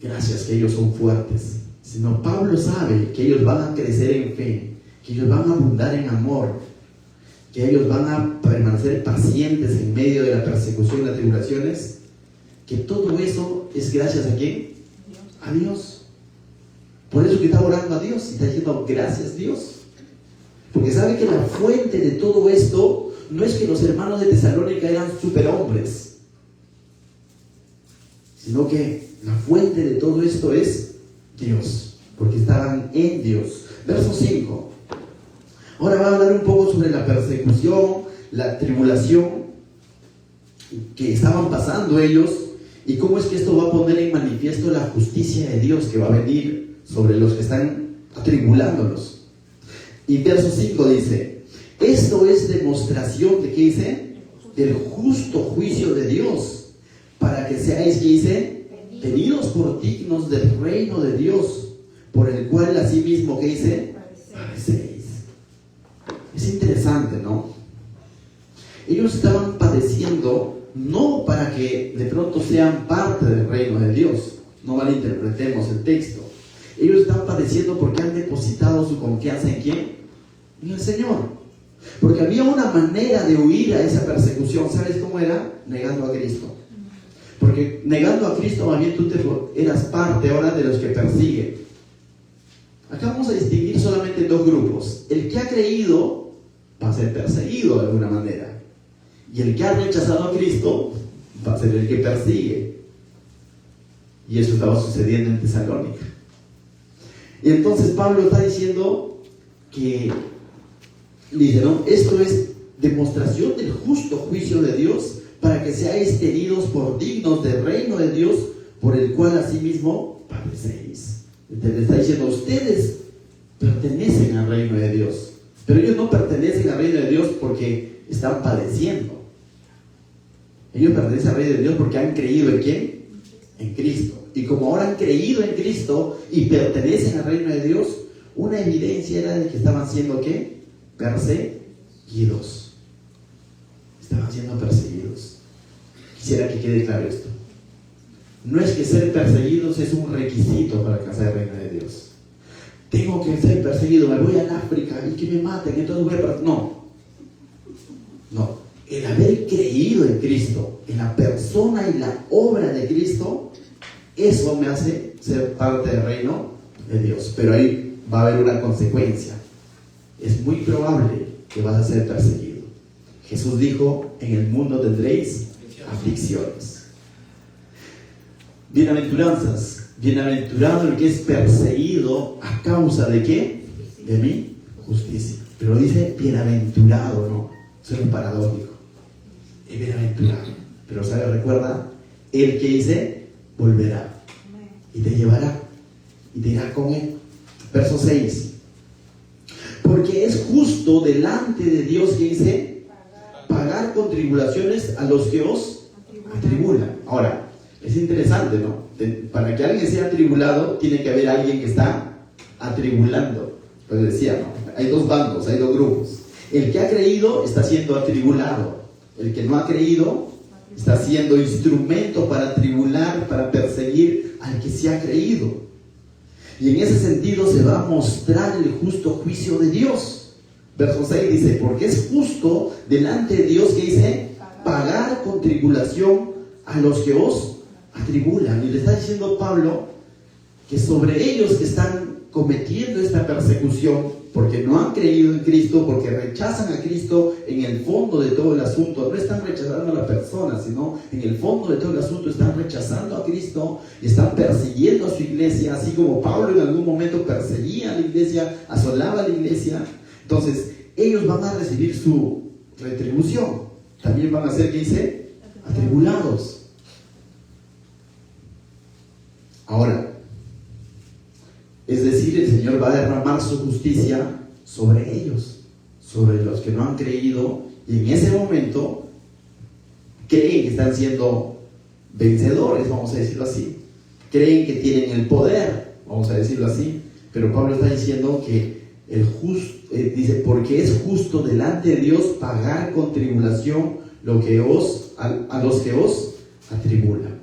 Speaker 1: gracias que ellos son fuertes, sino Pablo sabe que ellos van a crecer en fe, que ellos van a abundar en amor, que ellos van a permanecer pacientes en medio de la persecución y las tribulaciones, que todo eso es gracias a ¿quién? A Dios. Por eso que está orando a Dios y está diciendo gracias Dios, porque sabe que la fuente de todo esto no es que los hermanos de Tesalónica eran superhombres, sino que la fuente de todo esto es Dios, porque estaban en Dios. Verso 5. Ahora va a hablar un poco sobre la persecución, la tribulación que estaban pasando ellos y cómo es que esto va a poner en manifiesto la justicia de Dios que va a venir sobre los que están atribulándolos. Y verso 5 dice: esto es demostración de, ¿qué dice? Del justo juicio de Dios, para que seáis, ¿qué dice? Tenidos por dignos del reino de Dios, por el cual asimismo, ¿qué dice? Padecéis. Es interesante, ¿no? Ellos estaban padeciendo no para que de pronto sean parte del reino de Dios, no malinterpretemos el texto. Ellos están padeciendo porque han depositado su confianza ¿en quién? En el Señor. Porque había una manera de huir a esa persecución. ¿Sabes cómo era? Negando a Cristo. Porque negando a Cristo, más bien tú eras parte ahora de los que persiguen. Acá vamos a distinguir solamente dos grupos. El que ha creído va a ser perseguido de alguna manera. Y el que ha rechazado a Cristo va a ser el que persigue. Y eso estaba sucediendo en Tesalónica. Y entonces Pablo está diciendo que, dice, ¿no? Esto es demostración del justo juicio de Dios, para que seáis tenidos por dignos del reino de Dios, por el cual asimismo padecéis. Le está diciendo, ustedes pertenecen al reino de Dios, pero ellos no pertenecen al reino de Dios porque están padeciendo. Ellos pertenecen al reino de Dios porque han creído ¿en quién? En Cristo. Y como ahora han creído en Cristo y pertenecen al reino de Dios, una evidencia era de que estaban siendo ¿qué? Perseguidos. Estaban siendo perseguidos. Quisiera que quede claro esto. No es que ser perseguidos es un requisito para alcanzar el reino de Dios. Tengo que ser perseguido, me voy al África y que me maten, entonces voy a... No. El haber creído en Cristo, en la persona y la obra de Cristo, eso me hace ser parte del reino de Dios. Pero ahí va a haber una consecuencia. Es muy probable que vas a ser perseguido. Jesús dijo, en el mundo tendréis aflicciones. Bienaventuranzas. Bienaventurado el que es perseguido a causa de ¿qué? De mi justicia. Pero dice bienaventurado, ¿no? Eso es paradójico. Es bienaventurado. Pero ¿sabe? Recuerda, el que dice, volverá. Y te llevará. Y te irá con él. Verso 6. Porque es justo delante de Dios, que dice, pagar con tribulaciones a los que os atribulan. Ahora, es interesante, ¿no? Para que alguien sea atribulado, tiene que haber alguien que está atribulando. Lo decía, ¿no? Hay dos bandos, hay dos grupos. El que ha creído está siendo atribulado. El que no ha creído está siendo instrumento para atribular, para perseguir al que se ha creído. Y en ese sentido se va a mostrar el justo juicio de Dios. Verso 6 dice, porque es justo delante de Dios, que dice, pagar con tribulación a los que os atribulan. Y le está diciendo Pablo que sobre ellos que están cometiendo esta persecución, porque no han creído en Cristo, porque rechazan a Cristo, en el fondo de todo el asunto, no están rechazando a la persona, sino en el fondo de todo el asunto están rechazando a Cristo y están persiguiendo a su iglesia, así como Pablo en algún momento perseguía a la iglesia, asolaba a la iglesia. Entonces, ellos van a recibir su retribución. También van a ser, ¿qué dice? Atribulados. Ahora, es decir, el Señor va a derramar su justicia sobre ellos, sobre los que no han creído, y en ese momento creen que están siendo vencedores, vamos a decirlo así. Creen que tienen el poder, vamos a decirlo así. Pero Pablo está diciendo que dice, porque es justo delante de Dios pagar con tribulación a los que os atribulan.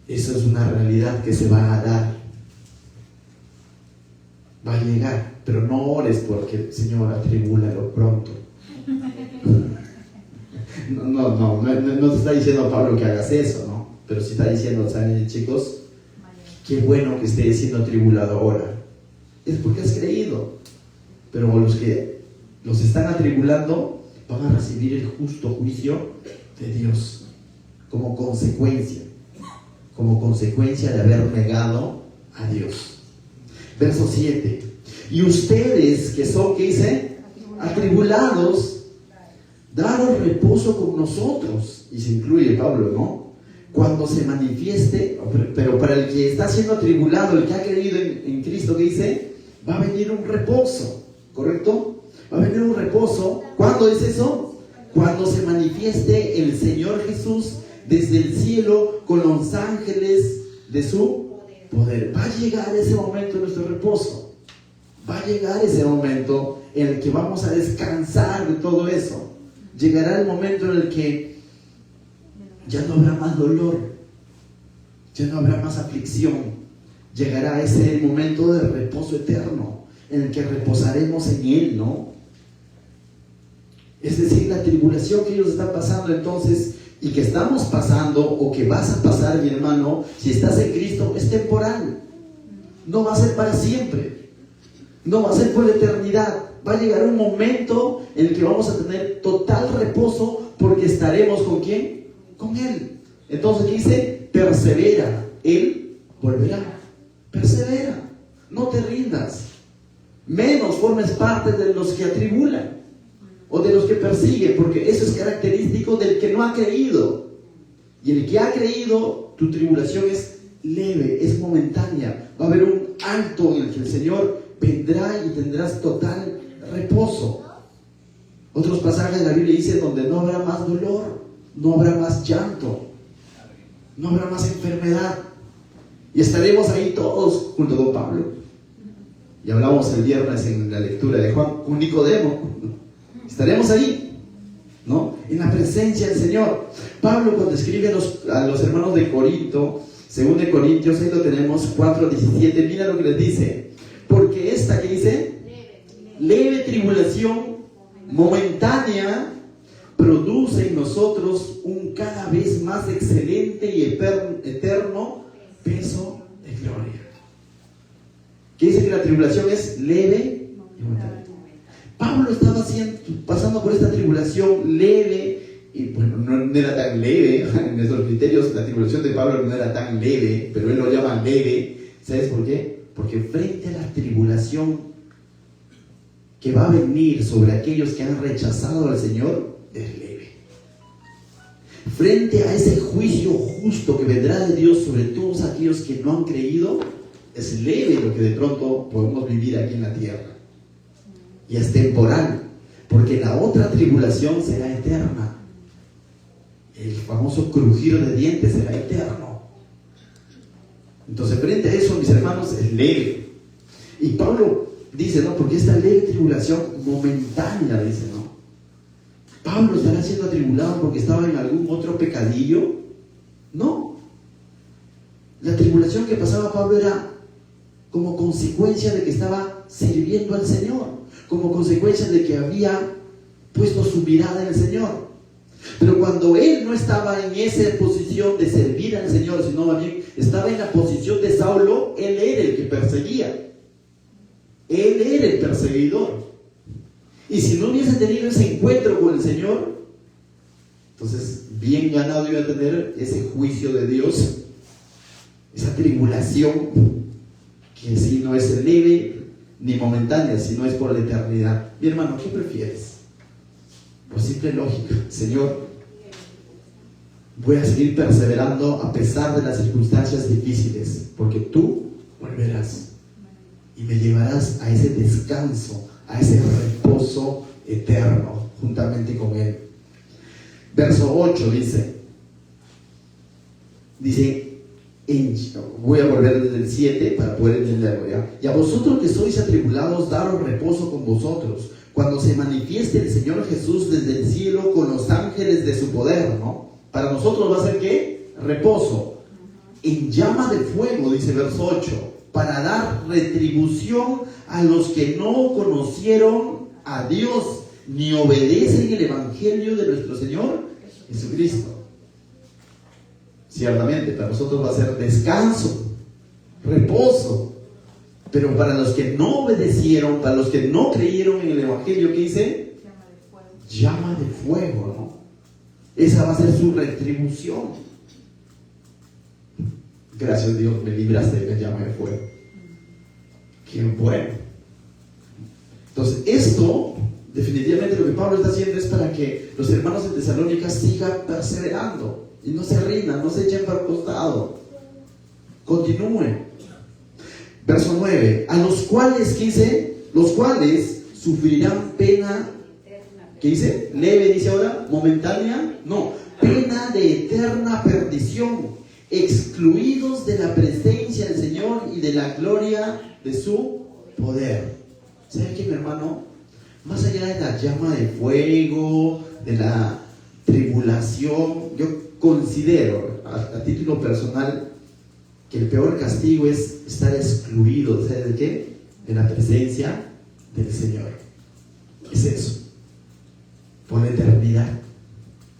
Speaker 1: Eso es una realidad que se va a dar. Va a llegar, pero no ores porque Señor, atribúlalo pronto. No te está diciendo Pablo que hagas eso, ¿no? Pero sí está diciendo, ¿saben, chicos? Qué bueno que estés siendo atribulado ahora. Es porque has creído. Pero los que los están atribulando van a recibir el justo juicio de Dios como consecuencia de haber negado a Dios. Verso 7. Y ustedes que son, ¿qué dice? Atribulados, daros reposo con nosotros. Y se incluye Pablo, ¿no? Cuando se manifieste, pero para el que está siendo atribulado, el que ha creído en Cristo, ¿qué dice? Va a venir un reposo, ¿correcto? Va a venir un reposo. ¿Cuándo es eso? Cuando se manifieste el Señor Jesús desde el cielo con los ángeles de su poder. Va a llegar ese momento de nuestro reposo. Va a llegar ese momento en el que vamos a descansar de todo eso. Llegará el momento en el que ya no habrá más dolor, ya no habrá más aflicción. Llegará ese momento de reposo eterno en el que reposaremos en Él, ¿no? Es decir, la tribulación que ellos están pasando entonces y que estamos pasando o que vas a pasar, mi hermano, si estás en Cristo, es temporal. No va a ser para siempre. No va a ser por la eternidad. Va a llegar un momento en el que vamos a tener total reposo porque estaremos ¿con quién? Con Él. Entonces dice, persevera, Él volverá. Persevera, no te rindas. Menos formes parte de los que atribulan o de los que persiguen, porque eso es característico del que no ha creído. Y el que ha creído, tu tribulación es leve, es momentánea. Va a haber un alto en el que el Señor vendrá y tendrás total reposo. Otros pasajes de la Biblia dicen donde no habrá más dolor, no habrá más llanto, no habrá más enfermedad. Y estaremos ahí todos junto con Pablo. Y hablamos el viernes en la lectura de Juan con Nicodemo. Estaremos ahí, ¿no? En la presencia del Señor. Pablo, cuando escribe a los hermanos de Corinto, 2 Corintios, ahí lo tenemos, 4:17, mira lo que les dice. Porque esta, ¿qué dice? Leve tribulación momentánea produce en nosotros un cada vez más excelente y eterno peso de gloria. ¿Qué dice que la tribulación es leve y momentánea? Pablo estaba pasando por esta tribulación leve, y bueno, no era tan leve, en nuestros criterios la tribulación de Pablo no era tan leve, pero él lo llama leve. ¿Sabes por qué? Porque frente a la tribulación que va a venir sobre aquellos que han rechazado al Señor, es leve. Frente a ese juicio justo que vendrá de Dios sobre todos aquellos que no han creído, es leve lo que de pronto podemos vivir aquí en la tierra. Y es temporal, porque la otra tribulación será eterna. El famoso crujir de dientes será eterno. Entonces, frente a eso, mis hermanos, es leve. Y Pablo dice, ¿no? Porque esta leve tribulación momentánea, dice, ¿no? ¿Pablo estará siendo atribulado porque estaba en algún otro pecadillo? No. La tribulación que pasaba Pablo era como consecuencia de que estaba sirviendo al Señor, como consecuencia de que había puesto su mirada en el Señor. Pero cuando él no estaba en esa posición de servir al Señor, sino más bien estaba en la posición de Saulo, él era el que perseguía. Él era el perseguidor. Y si no hubiese tenido ese encuentro con el Señor, entonces bien ganado iba a tener ese juicio de Dios, esa tribulación que si no es leve ni momentánea, sino es por la eternidad. Mi hermano, ¿qué prefieres? Por simple lógica, Señor, voy a seguir perseverando a pesar de las circunstancias difíciles, porque tú volverás y me llevarás a ese descanso, a ese reposo eterno, juntamente con Él. Verso 8 dice, voy a volver desde el 7 para poder entenderlo, ¿ya? Y a vosotros que sois atribulados, daros reposo con vosotros, cuando se manifieste el Señor Jesús desde el cielo con los ángeles de su poder, ¿no? Para nosotros va a ser ¿qué? Reposo. En llama de fuego, dice verso 8, para dar retribución a los que no conocieron a Dios, ni obedecen el Evangelio de nuestro Señor Jesucristo. Ciertamente, para nosotros va a ser descanso, reposo. Pero para los que no obedecieron, para los que no creyeron en el Evangelio, ¿qué dice? llama de fuego, ¿no? Esa va a ser su retribución. Gracias, Dios, me libraste de la llama de fuego. Qué bueno. Entonces, esto, definitivamente lo que Pablo está haciendo es para que los hermanos de Tesalónica sigan perseverando y no se rindan, no se echen para el costado. Continúen. Verso 9. A los cuales, ¿qué dice? Los cuales sufrirán pena, ¿qué dice? Leve, dice ahora, momentánea. No, pena de eterna perdición, excluidos de la presencia del Señor y de la gloria de su poder. ¿Saben qué, mi hermano? Más allá de la llama de fuego, de la tribulación, yo considero, a título personal, que el peor castigo es estar excluido, ¿sabes de qué? De la presencia del Señor. Es eso. Por la eternidad.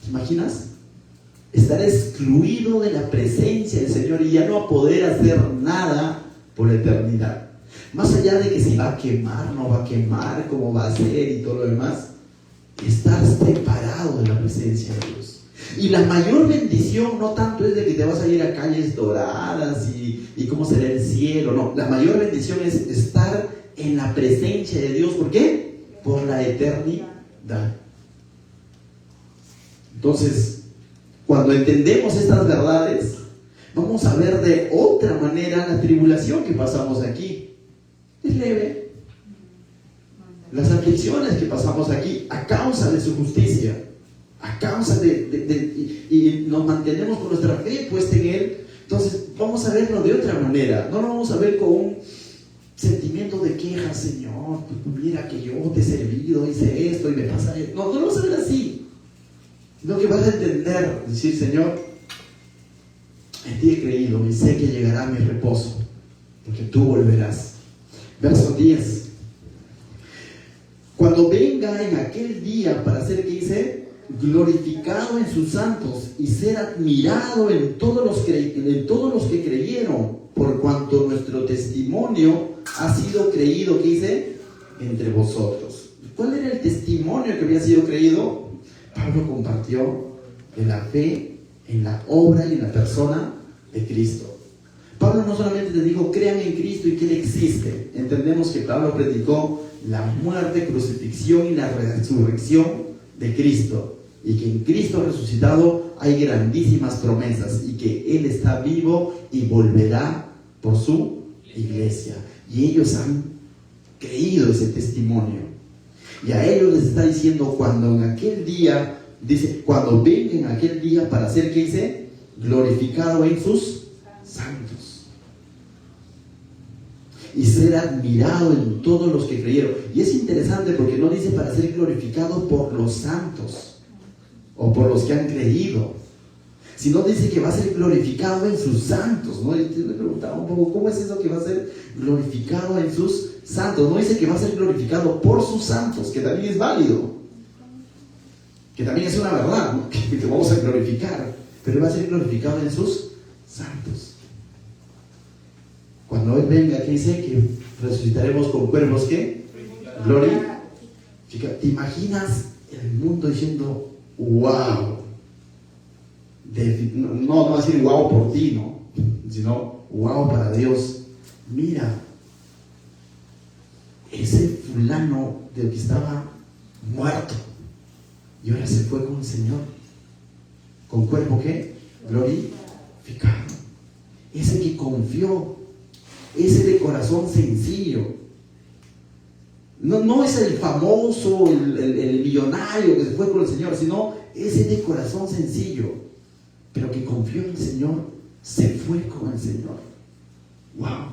Speaker 1: ¿Te imaginas? Estar excluido de la presencia del Señor y ya no poder hacer nada por la eternidad. Más allá de que si va a quemar, no va a quemar, cómo va a ser y todo lo demás, estar separado de la presencia de Dios. Y la mayor bendición no tanto es de que te vas a ir a calles doradas y cómo será el cielo, no. La mayor bendición es estar en la presencia de Dios. ¿Por qué? Por la eternidad. Entonces, cuando entendemos estas verdades, vamos a ver de otra manera la tribulación que pasamos aquí. Es leve. Las aflicciones que pasamos aquí a causa de su justicia, a causa y nos mantenemos con nuestra fe puesta en Él. Entonces vamos a verlo de otra manera. No lo vamos a ver con un sentimiento de queja. Señor, mira que yo te he servido, hice esto y me pasa esto. No lo vamos a ver así. Lo que vas a entender, decir: Señor, en ti he creído y sé que llegará mi reposo, porque tú volverás. Verso 10. Cuando venga en aquel día para ser, ¿qué dice? Glorificado en sus santos y ser admirado en todos los que creyeron, por cuanto nuestro testimonio ha sido creído, ¿qué dice? Entre vosotros. ¿Cuál era el testimonio que había sido creído? Pablo compartió de la fe en la obra y en la persona de Cristo. Pablo no solamente te dijo: crean en Cristo y que Él existe. Entendemos que Pablo predicó la muerte, crucifixión y la resurrección de Cristo, y que en Cristo resucitado hay grandísimas promesas, y que Él está vivo y volverá por su iglesia, y ellos han creído ese testimonio. Y a ellos les está diciendo: cuando en aquel día, dice, cuando venga en aquel día para ser, ¿qué dice? Glorificado en sus santos y ser admirado en todos los que creyeron. Y es interesante porque no dice para ser glorificado por los santos o por los que han creído, sino dice que va a ser glorificado en sus santos, ¿no? Y me preguntaba un poco: ¿cómo es eso que va a ser glorificado en sus santos? No dice que va a ser glorificado por sus santos, que también es válido, que también es una verdad, ¿no? Que te vamos a glorificar, pero va a ser glorificado en sus santos. Cuando Él venga, ¿qué dice? Que resucitaremos con cuerpos, ¿qué? Gloria. ¿Te imaginas el mundo diciendo: wow? No va a decir wow por ti, ¿no? Sino wow para Dios. Mira, ese fulano del que estaba muerto y ahora se fue con el Señor, con cuerpo, ¿qué? Glorificado. Ese que confió, ese de corazón sencillo. No es el famoso, el millonario que se fue con el Señor, sino ese de corazón sencillo, pero que confió en el Señor, se fue con el Señor. ¡Wow!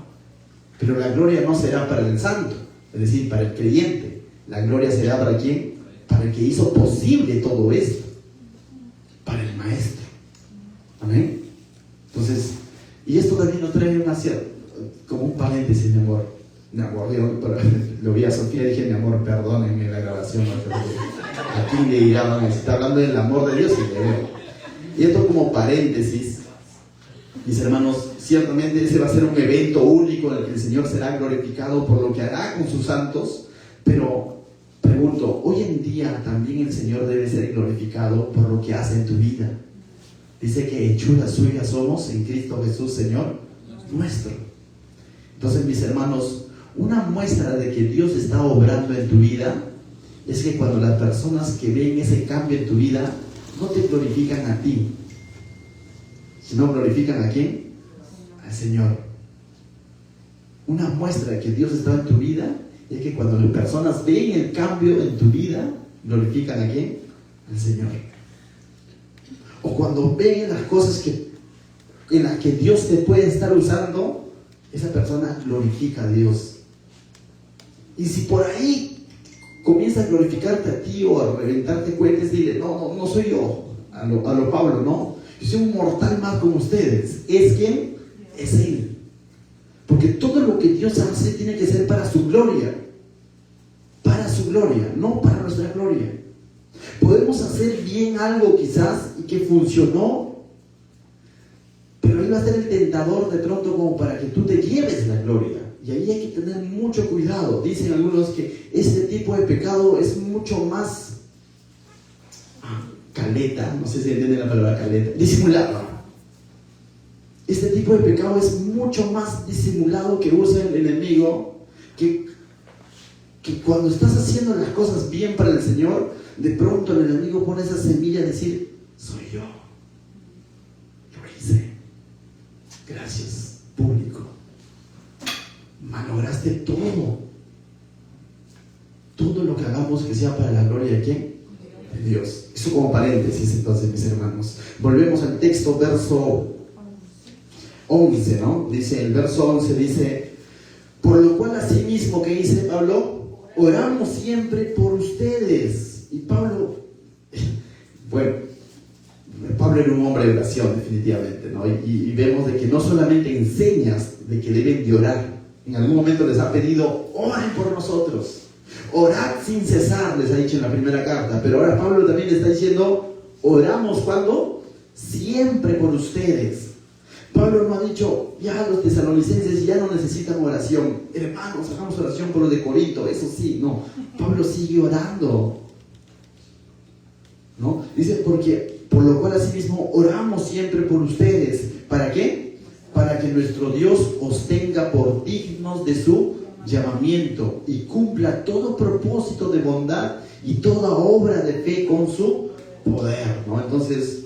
Speaker 1: Pero la gloria no será para el santo, es decir, para el creyente. La gloria será para ¿quién? Para el que hizo posible todo esto, para el Maestro. Amén. Entonces, y esto también nos trae como un paréntesis, mi amor. Lo vi a Sofía y dije: mi amor, perdónenme la grabación. Aquí le dirán: está hablando del amor de Dios, y le veo. Y esto como paréntesis, mis hermanos, ciertamente ese va a ser un evento único en el que el Señor será glorificado por lo que hará con sus santos, pero pregunto, hoy en día también el Señor debe ser glorificado por lo que hace en tu vida. Dice que hechuras suyas somos en Cristo Jesús, Señor nuestro. Entonces, mis hermanos, una muestra de que Dios está obrando en tu vida es que cuando las personas que ven ese cambio en tu vida no te glorifican a ti, sino glorifican ¿a quién? Al Señor. Una muestra de que Dios está en tu vida es que cuando las personas ven el cambio en tu vida, glorifican ¿a quién? Al Señor. O cuando ven las cosas en las que Dios te puede estar usando, esa persona glorifica a Dios. Y si por ahí comienza a glorificarte a ti o a reventarte cuentas, dile, no soy yo, a lo Pablo, no. Yo soy un mortal más como ustedes. ¿Es quién? Es Él. Porque todo lo que Dios hace tiene que ser para su gloria. Para su gloria, no para nuestra gloria. Podemos hacer bien algo quizás y que funcionó, pero ahí va a ser el tentador de pronto como para que tú te lleves la gloria. Y ahí hay que tener mucho cuidado. Dicen algunos que este tipo de pecado es mucho más caleta, no sé si entienden la palabra caleta, disimulado. Este tipo de pecado es mucho más disimulado que usa el enemigo, que cuando estás haciendo las cosas bien para el Señor, de pronto el enemigo pone esa semilla de decir, soy yo, lo hice, gracias, público, malograste todo lo que hagamos que sea para la gloria de ¿quién? De Dios. Eso como paréntesis entonces, mis hermanos. Volvemos al texto, verso 11, ¿no? Dice, el verso 11 dice, por lo cual asimismo, ¿qué dice Pablo? Oramos siempre por ustedes. Y Pablo, bueno, Pablo era un hombre de oración definitivamente, ¿no? Y vemos de que no solamente enseñas de que deben de orar, en algún momento les ha pedido, oren por nosotros, orad sin cesar, les ha dicho en la primera carta, pero ahora Pablo también le está diciendo, oramos ¿cuándo? Siempre por ustedes. Pablo no ha dicho, ya los tesalonicenses ya no necesitan oración, hermanos, hagamos oración por los de Corinto, eso sí, no, Pablo sigue orando, ¿no? Dice, porque por lo cual asimismo oramos siempre por ustedes, ¿para qué? Para que nuestro Dios os tenga por dignos de su llamamiento y cumpla todo propósito de bondad y toda obra de fe con su poder, ¿no? Entonces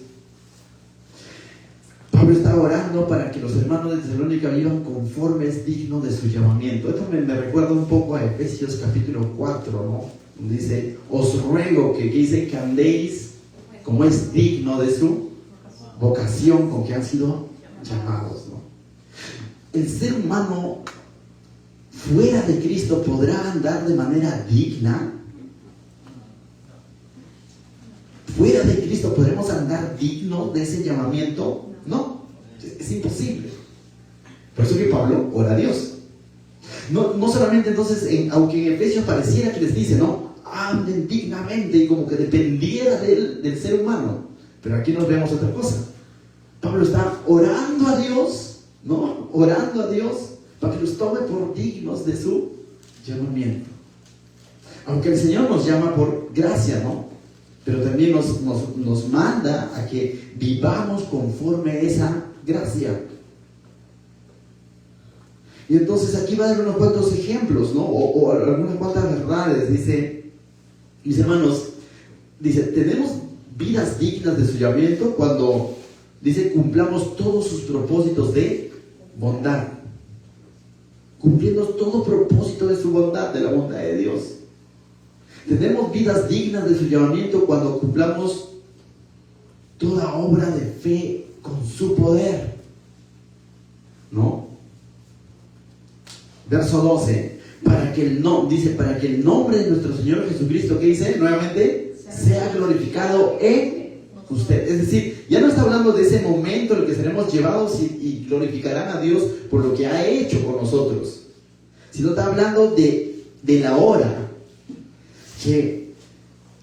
Speaker 1: Pablo está orando para que los hermanos de Tesalónica vivan conformes dignos de su llamamiento. Esto me recuerda un poco a Efesios capítulo 4, ¿no? Donde dice, os ruego que dice que andéis como es digno de su vocación con que han sido llamados, ¿no? El ser humano fuera de Cristo podrá andar de manera digna. Fuera de Cristo podremos andar dignos de ese llamamiento. No, es imposible. Por eso que Pablo ora a Dios. No solamente entonces, aunque en Efesios pareciera que les dice, ¿no? Anden dignamente y como que dependiera del ser humano. Pero aquí nos vemos otra cosa. Pablo está orando a Dios, ¿no? Orando a Dios para que los tome por dignos de su llamamiento. Aunque el Señor nos llama por gracia, ¿no? Pero también nos manda a que vivamos conforme a esa gracia. Y entonces aquí va a dar unos cuantos ejemplos, ¿no? O algunas cuantas verdades. Dice, mis hermanos, dice, tenemos vidas dignas de su llamamiento cuando, dice, cumplamos todos sus propósitos de bondad. Cumpliendo todo propósito de su bondad, de la bondad de Dios. Tenemos vidas dignas de su llamamiento cuando cumplamos toda obra de fe con su poder, ¿no? Verso 12, para que el nombre de nuestro Señor Jesucristo, ¿qué dice? Nuevamente, sea glorificado en usted. Es decir, ya no está hablando de ese momento en el que seremos llevados y glorificarán a Dios por lo que ha hecho con nosotros, sino está hablando de la hora, que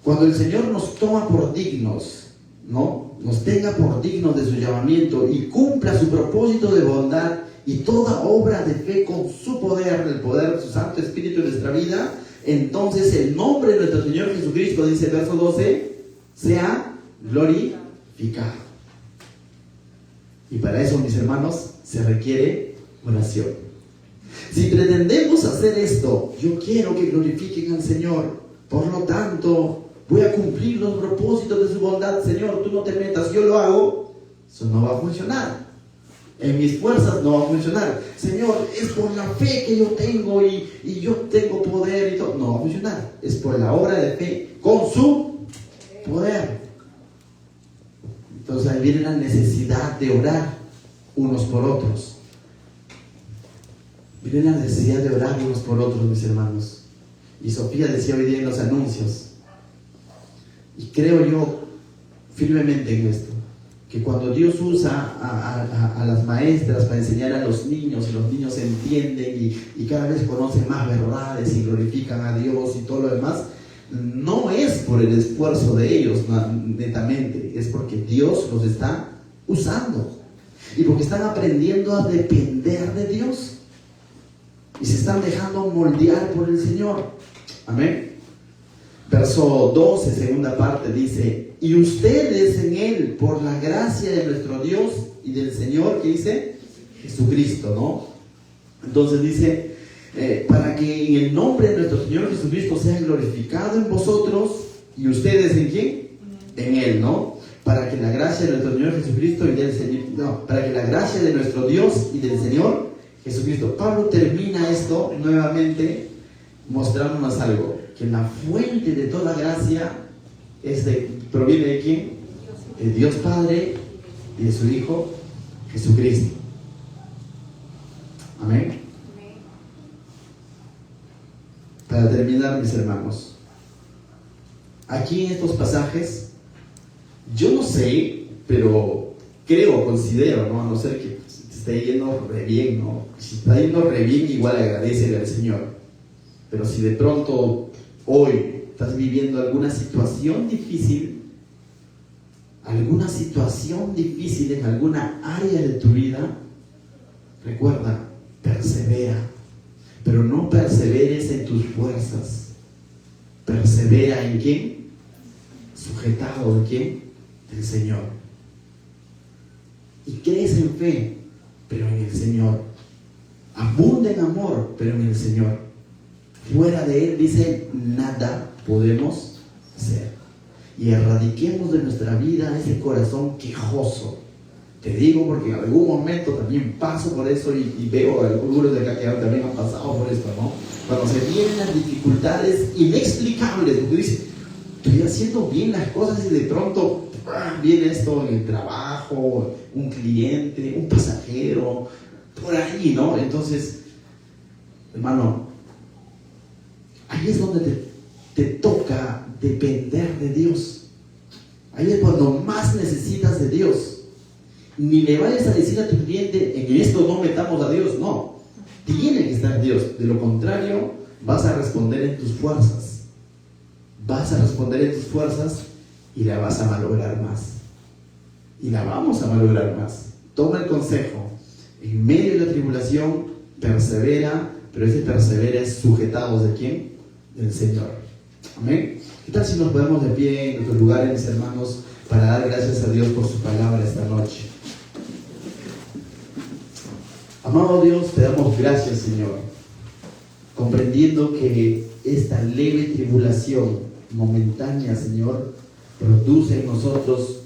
Speaker 1: cuando el Señor nos toma por dignos, ¿no? Nos tenga por dignos de su llamamiento y cumpla su propósito de bondad y toda obra de fe con su poder, el poder de su Santo Espíritu en nuestra vida, entonces el nombre de nuestro Señor Jesucristo, dice el verso 12, sea glorificado. Y para eso, mis hermanos, se requiere oración. Si pretendemos hacer esto, yo quiero que glorifiquen al Señor, por lo tanto, voy a cumplir los propósitos de su bondad. Señor, tú no te metas, yo lo hago. Eso no va a funcionar. En mis fuerzas no va a funcionar. Señor, es por la fe que yo tengo y yo tengo poder y todo. No va a funcionar. Es por la obra de fe con su poder. Entonces ahí viene la necesidad de orar unos por otros. Viene la necesidad de orar unos por otros, mis hermanos. Y Sofía decía hoy día en los anuncios, y creo yo firmemente en esto, que cuando Dios usa a las maestras para enseñar a los niños, y los niños entienden y cada vez conocen más verdades y glorifican a Dios y todo lo demás, no es por el esfuerzo de ellos netamente, es porque Dios los está usando y porque están aprendiendo a depender de Dios y se están dejando moldear por el Señor. Amén. Verso 12, segunda parte, dice: y ustedes en Él, por la gracia de nuestro Dios y del Señor, que dice Jesucristo, ¿no? Entonces dice, para que en el nombre de nuestro Señor Jesucristo sea glorificado en vosotros, y ustedes en quién, en Él, ¿no? Para que la gracia de nuestro Señor Jesucristo y del Señor, no, para que la gracia de nuestro Dios y del Señor Jesucristo. Pablo termina esto nuevamente mostrándonos algo, que la fuente de toda gracia proviene de quién, de Dios Padre y de su Hijo Jesucristo. Amén. Para terminar, mis hermanos, aquí en estos pasajes, yo no sé, pero considero, ¿no? A no ser que te esté yendo re bien, ¿no? Si está yendo re bien, igual agradecele al Señor. Pero si de pronto hoy estás viviendo alguna situación difícil en alguna área de tu vida, recuerda, persevera. Pero no perseveres en tus fuerzas. Persevera en quién? Sujetado en quién? Del Señor. Y crece en fe, pero en el Señor. Abunda en amor, pero en el Señor. Fuera de Él, dice, nada podemos hacer. Y erradiquemos de nuestra vida ese corazón quejoso. Te digo porque en algún momento también paso por eso y veo algunos de acá que también han pasado por esto, ¿no? Cuando se vienen las dificultades inexplicables, porque dices, estoy haciendo bien las cosas y de pronto viene esto en el trabajo, un cliente, un pasajero, por ahí, ¿no? Entonces, hermano, ahí es donde te toca depender de Dios. Ahí es cuando más necesitas de Dios. Ni le vayas a decir a tu cliente, en esto no metamos a Dios. No, tiene que estar Dios. De lo contrario, vas a responder en tus fuerzas. Vas a responder en tus fuerzas y la vas a malograr más. Y la vamos a malograr más. Toma el consejo. En medio de la tribulación, persevera, pero ese persevera es sujetado ¿de quién? Del Señor. Amén. ¿Qué tal si nos ponemos de pie en nuestros lugares, mis hermanos, para dar gracias a Dios por su palabra esta noche? Amado Dios, te damos gracias, Señor, comprendiendo que esta leve tribulación momentánea, Señor, produce en nosotros